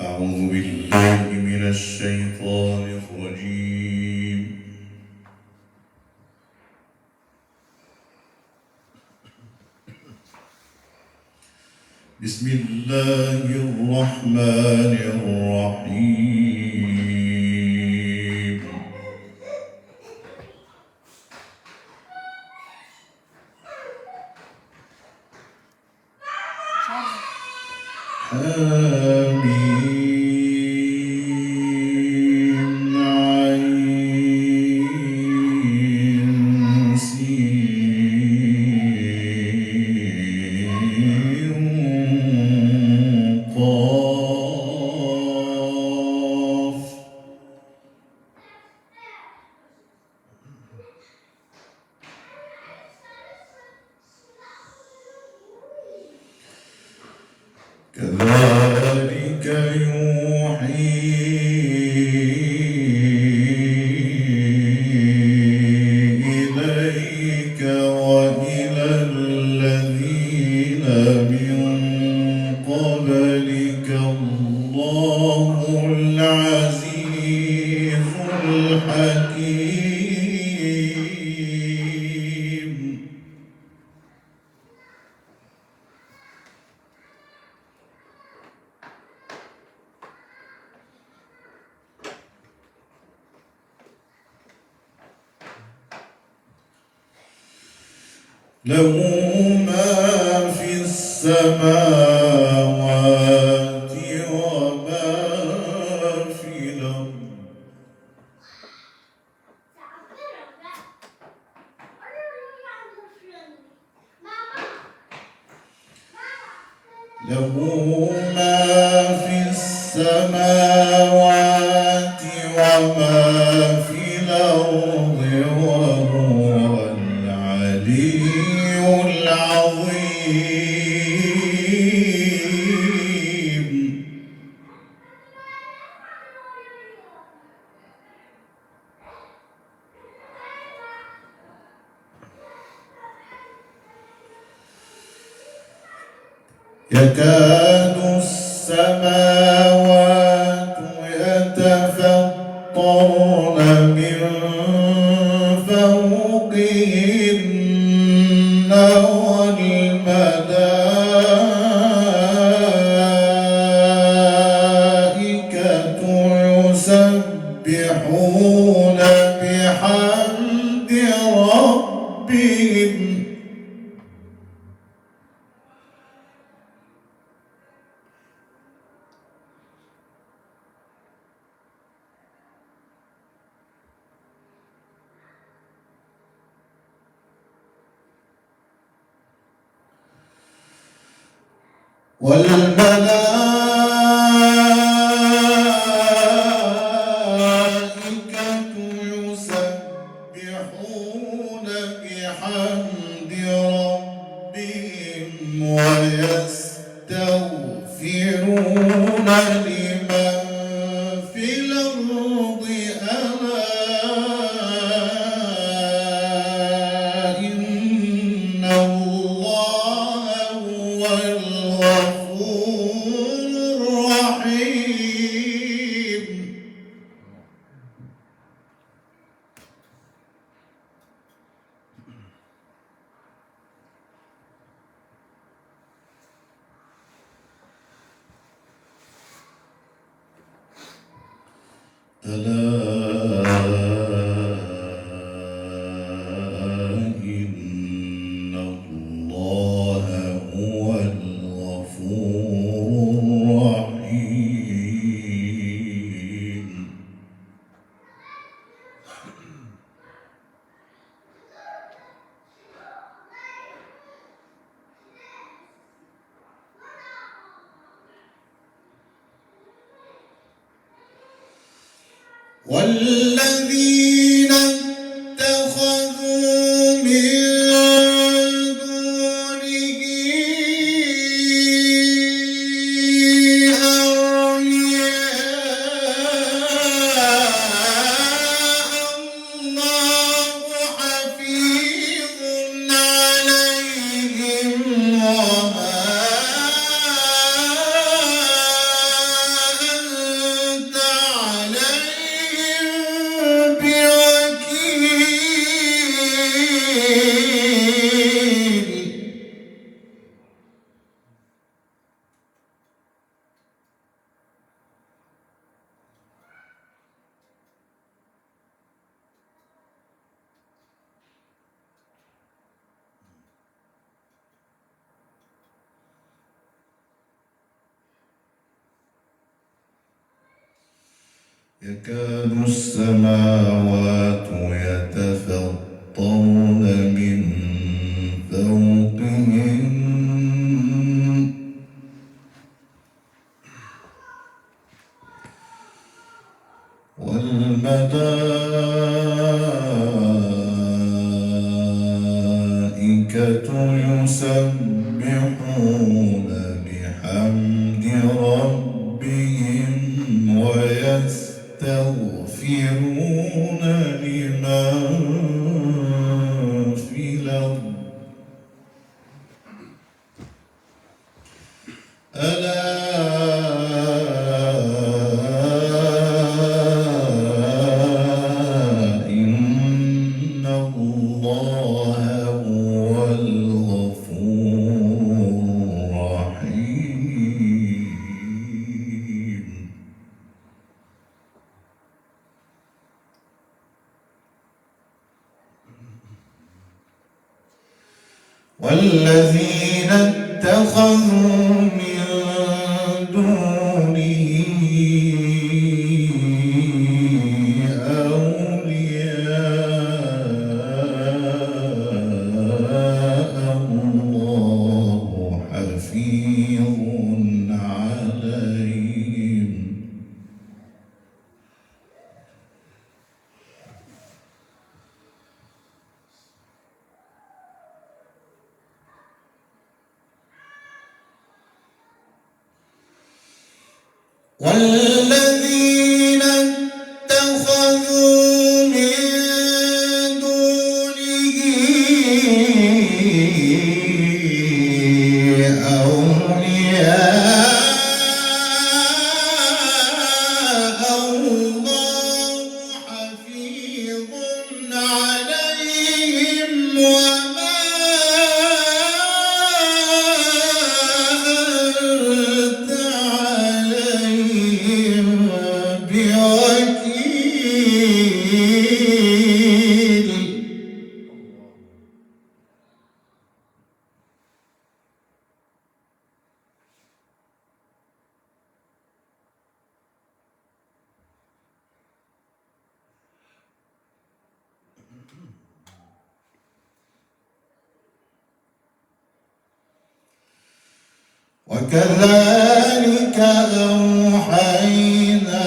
أعوذ بالله من الشيطان الرجيم. بسم الله الرحمن الرحيم. حميم عين سين قاف. كذلك يوحي إليك وإلى الذين من قبلك الله العزيز الحكيم. له ما في السماوات وما في الأرض. له ما في السماوات وما في الأرض وهو العلي العظيم. يكاد السماوات يتفطرن من فوقهن والملائكة يسبحون بحمد ربهم. والملائكة يسبحون بحمد ربهم ويستغفرون لمن في الأرض ألا إن الله هو الغفور الرحيم. ألا إن الله هو الغفور الرحيم. والذين اتخذوا من دونه أولياء يكاد السماوات يتفطرن من فوقهن والملائكة يسبحون بحمد ربهم ويستغفرون لمن في الأرض ألا إن الله هو الغفور الرحيم والذين اتخذوا من دونه أولياء الله حفيظ عليهم والذين اتخذوا من دونه أولياء الله حفيظ عليهم وما أنت عليهم بوكيل وكذلك أوحينا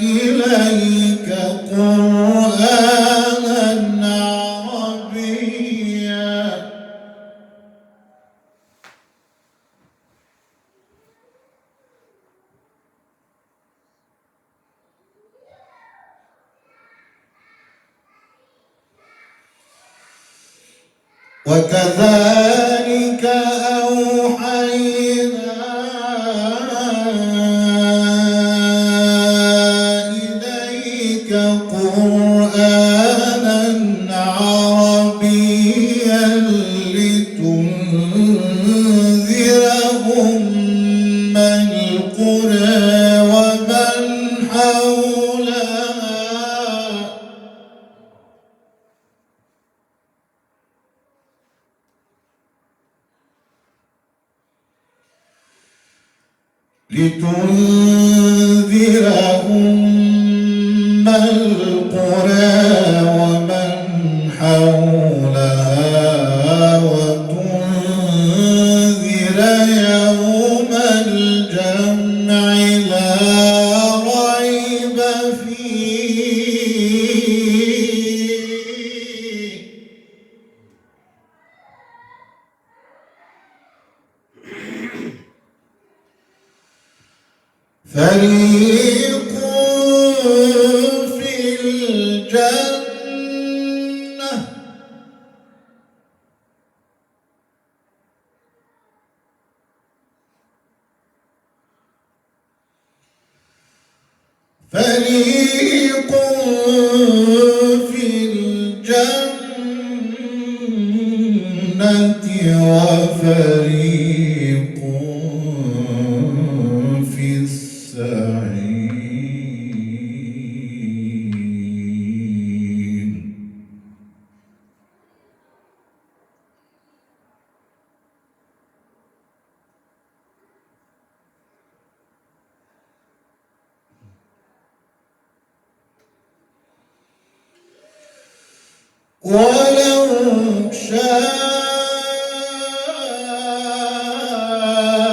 إليك قرآنا عربيا وكذلك أوحينا إليك قرآنا عربيا لتنذر أم القرى ومن حولها لتنذر أم القرى ومن حولها وتنذر يوم الجمع لا ريب فيه فريق في الجنة فريق في الجنة وفريق في السعير ولو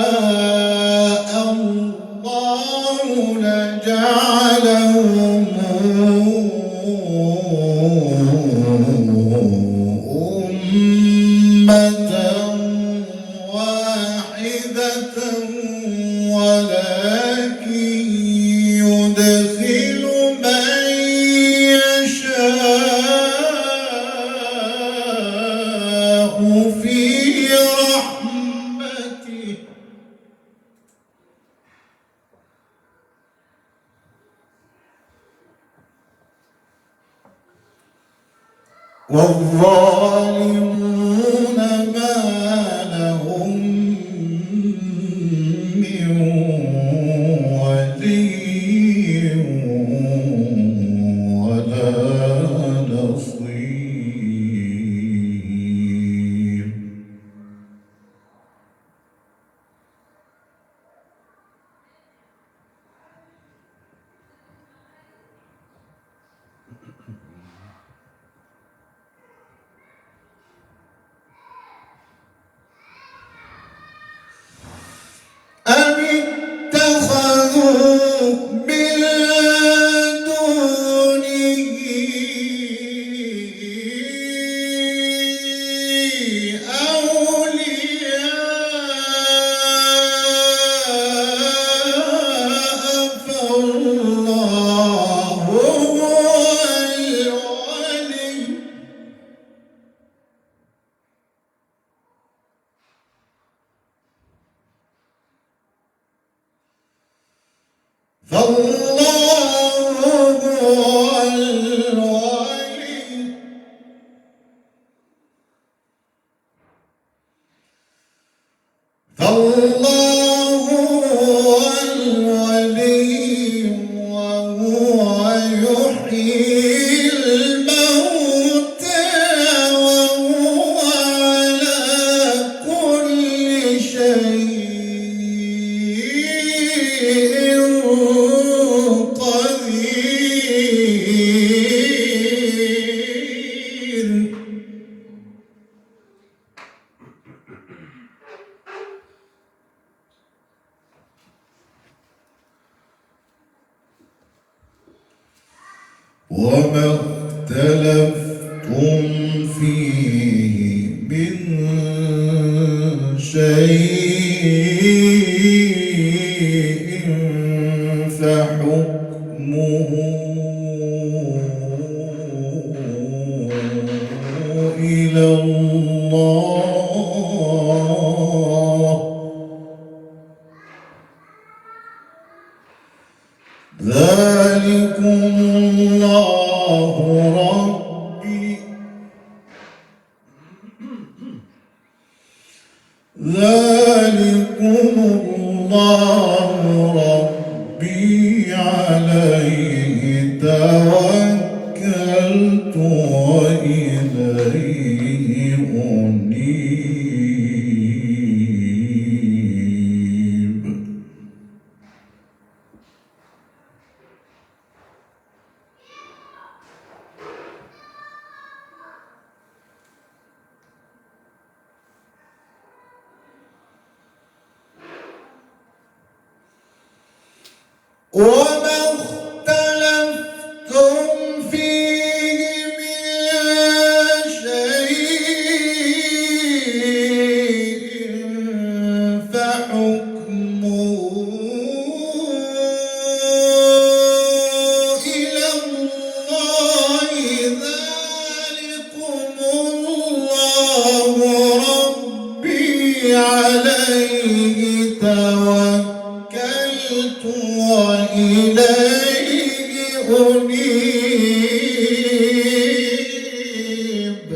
شاء الله لجعلهم أمة واحدة ولكن يدخل من يشاء في رحمته والظالمون ما لهم من ولي ولا نصير أم اتخذوا من دونه أولياء فالله هو الولي فالله هو الولي وهو يحيي الموتى وهو على كل شيء قدير وما اختلفتم فيه من شيء فحكمه إلى الله ذلكم الله ربي ذلكم الله ربي عليه توكلت وإليه أنيب وما اختلفتم فيه من شيء فحكمه إلى الله ذلكم الله ربي عليه توكلت وإليه أنيب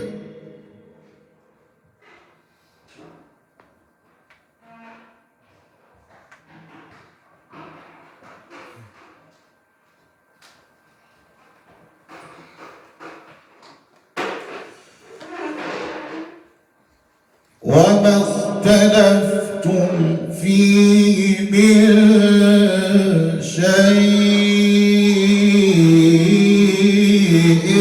وما اختلفتم فيه من شيء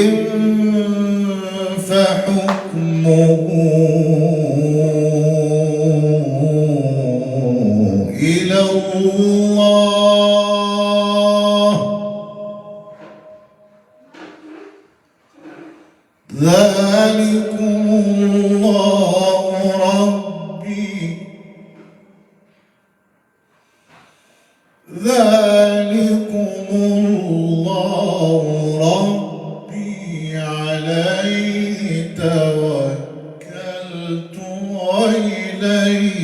ذلكم الله ربي عليه توكلت وإليه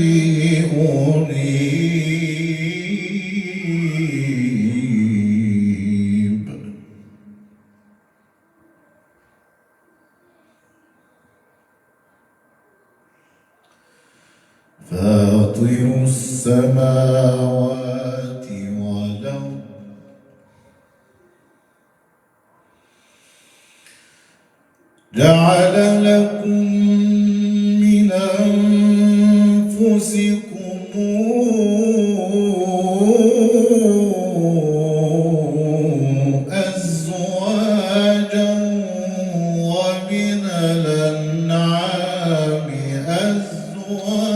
أنيب فاطر السماوات والأرض جعل لكم من أنفسكم أزواجا ومن الأنعام أزواجا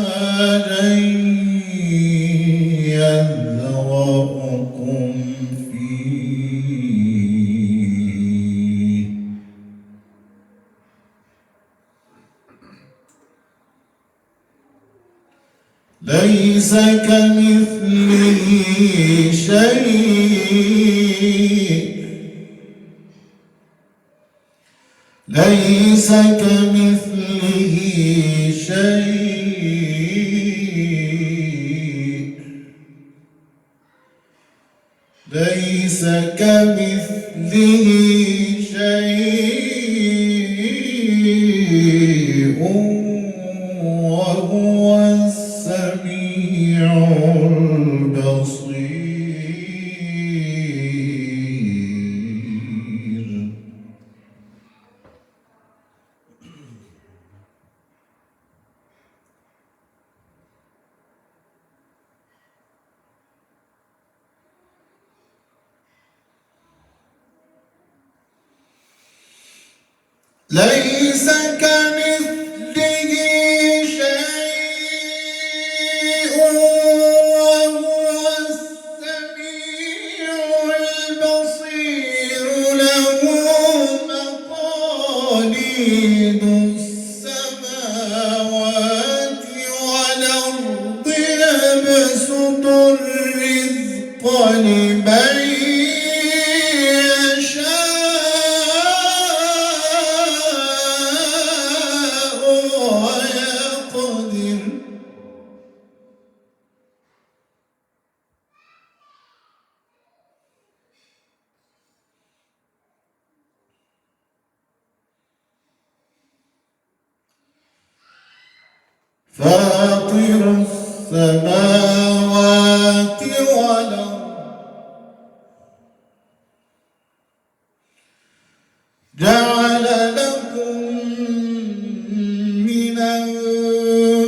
يذرأكم فيه ليس كمثله شيء ليس كمثله شيء ليس كمثله شيء وهو السميع البصير ليس كمثله شيء وهو السميع البصير له مقاليد السماوات والأرض يبسط الرزق لمن فاطر السماوات والأرض جعل لكم من أنفسكم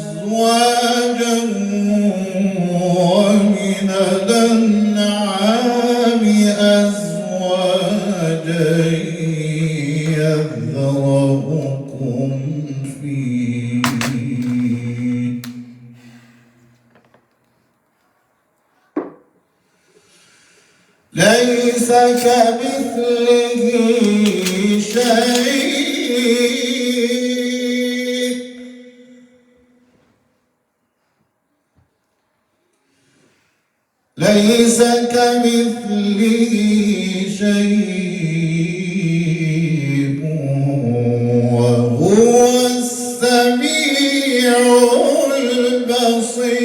أزواجا ومن الأنعام أزواجا يذرأكم فيه ليس كمثله شيء ليس كمثله شيء وهو السميع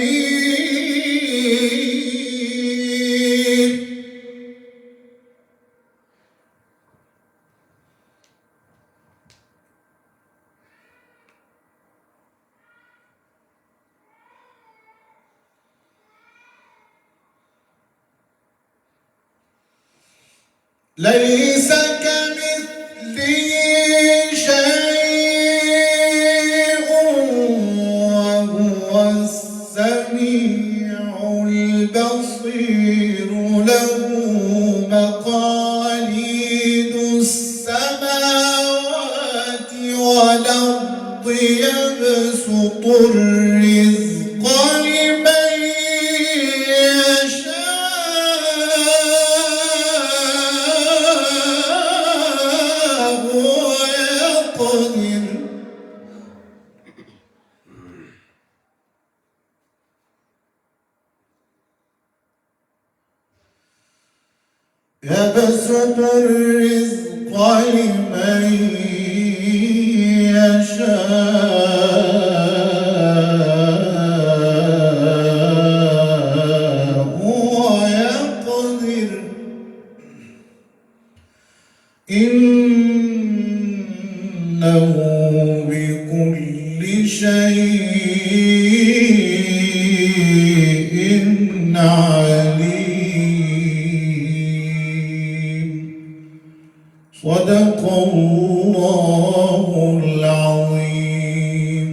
البصير ليس كمثله شيء وهو السميع البصير له مقاليد السماوات والأرض يبسط الرزق لمن يشاء ويقدر يبسط الرزق لمن يشاء ويقدر إنه بكل شيء عليم. صدق الله العظيم.